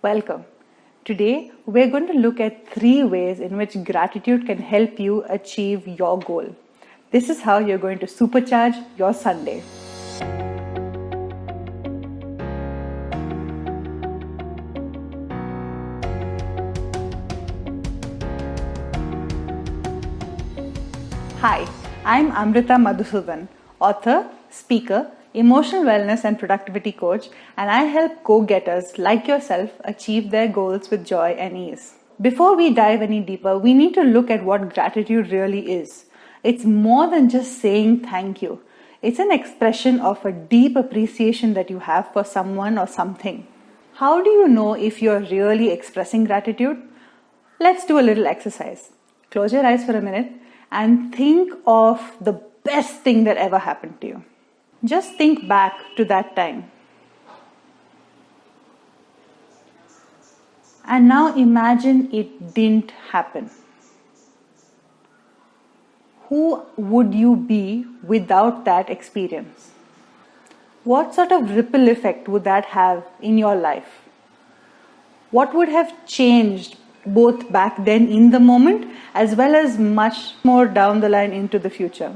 Welcome. Today, we're going to look at 3 ways in which gratitude can help you achieve your goal. This is how you're going to supercharge your Sunday. Hi, I'm Amrita Madhusudan, author, speaker, emotional wellness and productivity coach, and I help go-getters like yourself achieve their goals with joy and ease. Before we dive any deeper, we need to look at what gratitude really is. It's more than just saying thank you. It's an expression of a deep appreciation that you have for someone or something. How do you know if you're really expressing gratitude? Let's do a little exercise. Close your eyes for a minute and think of the best thing that ever happened to you. Just think back to that time. And now imagine it didn't happen. Who would you be without that experience? What sort of ripple effect would that have in your life? What would have changed both back then in the moment as well as much more down the line into the future?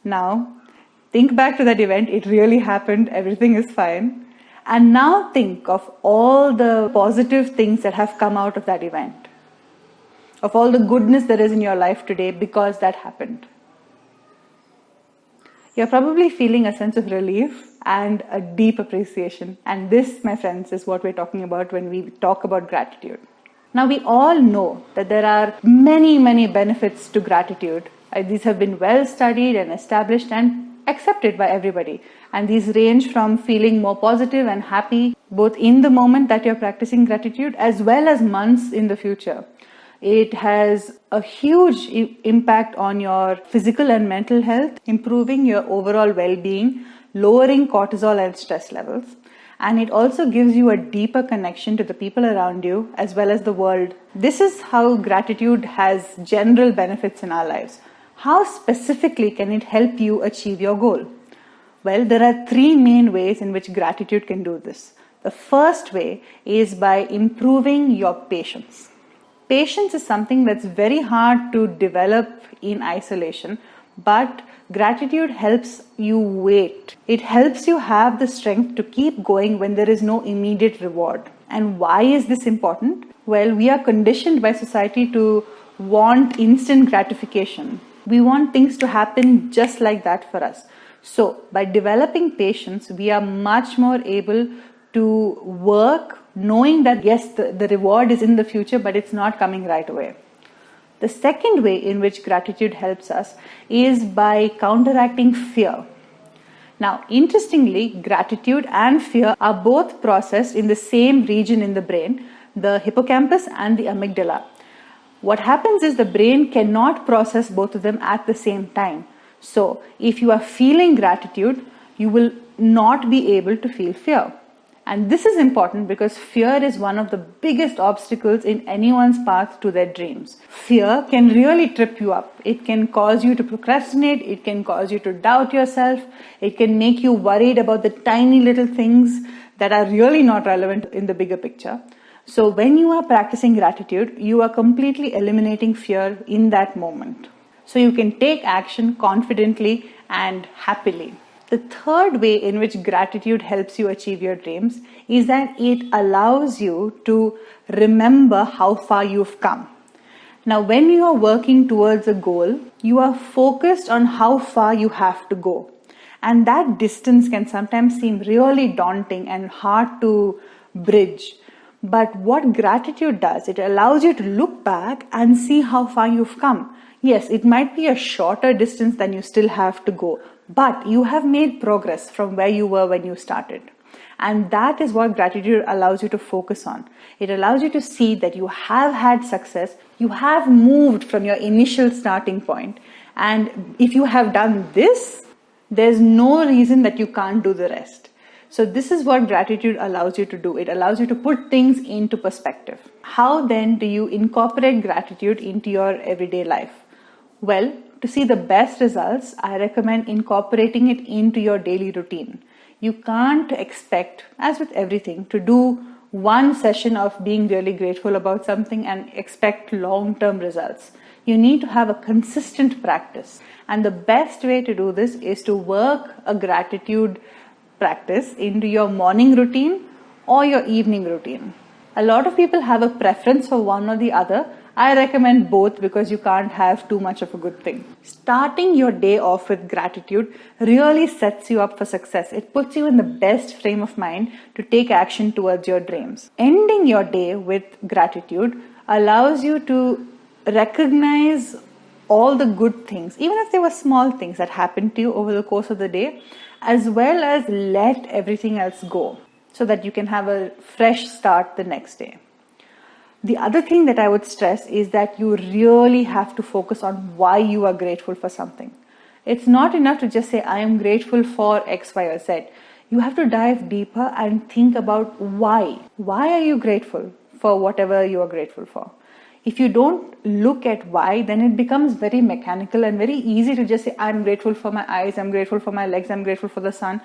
Now, think back to that event. It really happened. Everything is fine. And now think of all the positive things that have come out of that event, of all the goodness that is in your life today because that happened. You're probably feeling a sense of relief and a deep appreciation. And this, my friends, is what we're talking about when we talk about gratitude. Now, we all know that there are many, many benefits to gratitude. These have been well studied and established and accepted by everybody. And these range from feeling more positive and happy, both in the moment that you're practicing gratitude, as well as months in the future. It has a huge impact on your physical and mental health, improving your overall well-being, lowering cortisol and stress levels. And it also gives you a deeper connection to the people around you as well as the world. This is how gratitude has general benefits in our lives. How specifically can it help you achieve your goal? Well, there are 3 main ways in which gratitude can do this. The first way is by improving your patience. Patience is something that's very hard to develop in isolation, but gratitude helps you wait. It helps you have the strength to keep going when there is no immediate reward. And why is this important? Well, we are conditioned by society to want instant gratification. We want things to happen just like that for us. So, by developing patience, we are much more able to work knowing that yes, the reward is in the future, but it's not coming right away. The second way in which gratitude helps us is by counteracting fear. Now, interestingly, gratitude and fear are both processed in the same region in the brain, the hippocampus and the amygdala. What happens is the brain cannot process both of them at the same time. So, if you are feeling gratitude, you will not be able to feel fear. And this is important because fear is one of the biggest obstacles in anyone's path to their dreams. Fear can really trip you up. It can cause you to procrastinate. It can cause you to doubt yourself. It can make you worried about the tiny little things that are really not relevant in the bigger picture. So when you are practicing gratitude, you are completely eliminating fear in that moment. So you can take action confidently and happily. The third way in which gratitude helps you achieve your dreams is that it allows you to remember how far you've come. Now, when you are working towards a goal, you are focused on how far you have to go. And that distance can sometimes seem really daunting and hard to bridge. But what gratitude does, it allows you to look back and see how far you've come. Yes, it might be a shorter distance than you still have to go, but you have made progress from where you were when you started. And that is what gratitude allows you to focus on. It allows you to see that you have had success, you have moved from your initial starting point. And if you have done this, there's no reason that you can't do the rest. So this is what gratitude allows you to do. It allows you to put things into perspective. How then do you incorporate gratitude into your everyday life? Well, to see the best results, I recommend incorporating it into your daily routine. You can't expect, as with everything, to do one session of being really grateful about something and expect long-term results. You need to have a consistent practice. And the best way to do this is to work a gratitude practice into your morning routine or your evening routine. A lot of people have a preference for one or the other. I recommend both because you can't have too much of a good thing. Starting your day off with gratitude really sets you up for success. It puts you in the best frame of mind to take action towards your dreams. Ending your day with gratitude allows you to recognize all the good things, even if they were small things that happened to you over the course of the day, as well as let everything else go so that you can have a fresh start the next day. The other thing that I would stress is that you really have to focus on why you are grateful for something. It's not enough to just say, I am grateful for X, Y, or Z. You have to dive deeper and think about why. Why are you grateful for whatever you are grateful for? If you don't look at why, then it becomes very mechanical and very easy to just say, I'm grateful for my eyes, I'm grateful for my legs, I'm grateful for the sun.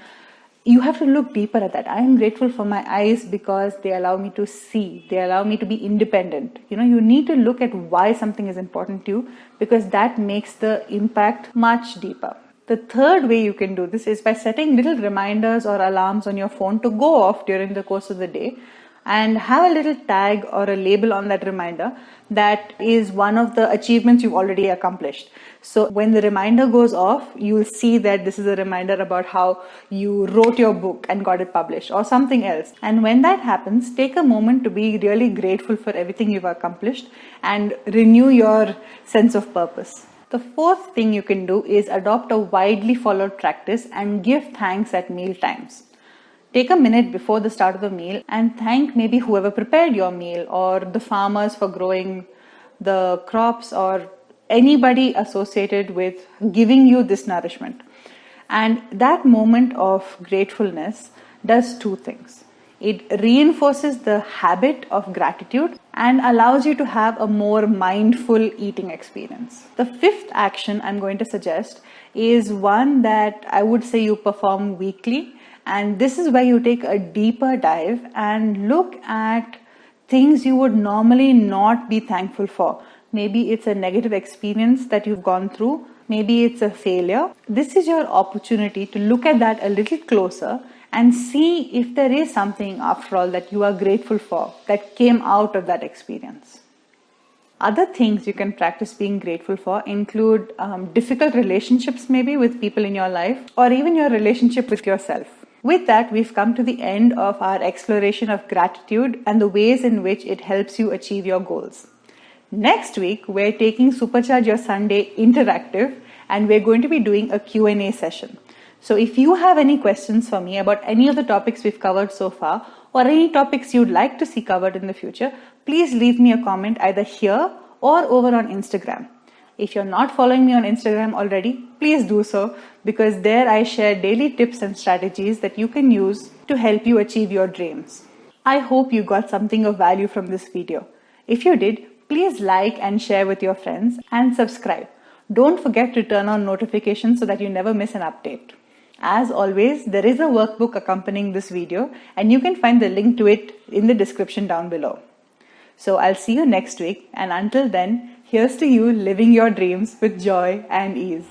You have to look deeper at that. I am grateful for my eyes because they allow me to see. They allow me to be independent. You need to look at why something is important to you because that makes the impact much deeper. The third way you can do this is by setting little reminders or alarms on your phone to go off during the course of the day and have a little tag or a label on that reminder that is one of the achievements you've already accomplished. So when the reminder goes off, you'll see that this is a reminder about how you wrote your book and got it published or something else. And when that happens, take a moment to be really grateful for everything you've accomplished and renew your sense of purpose. The fourth thing you can do is adopt a widely followed practice and give thanks at meal times. Take a minute before the start of the meal and thank maybe whoever prepared your meal or the farmers for growing the crops or anybody associated with giving you this nourishment. And that moment of gratefulness does two things. It reinforces the habit of gratitude and allows you to have a more mindful eating experience. The fifth action I'm going to suggest is one that I would say you perform weekly. And this is where you take a deeper dive and look at things you would normally not be thankful for. Maybe it's a negative experience that you've gone through. Maybe it's a failure. This is your opportunity to look at that a little closer and see if there is something after all that you are grateful for that came out of that experience. Other things you can practice being grateful for include difficult relationships maybe with people in your life or even your relationship with yourself. With that, we've come to the end of our exploration of gratitude and the ways in which it helps you achieve your goals. Next week, we're taking Supercharge Your Sunday interactive and we're going to be doing a Q&A session. So if you have any questions for me about any of the topics we've covered so far or any topics you'd like to see covered in the future, please leave me a comment either here or over on Instagram. If you're not following me on Instagram already, please do so because there I share daily tips and strategies that you can use to help you achieve your dreams. I hope you got something of value from this video. If you did, please like and share with your friends and subscribe. Don't forget to turn on notifications so that you never miss an update. As always, there is a workbook accompanying this video and you can find the link to it in the description down below. So I'll see you next week and until then, here's to you living your dreams with joy and ease.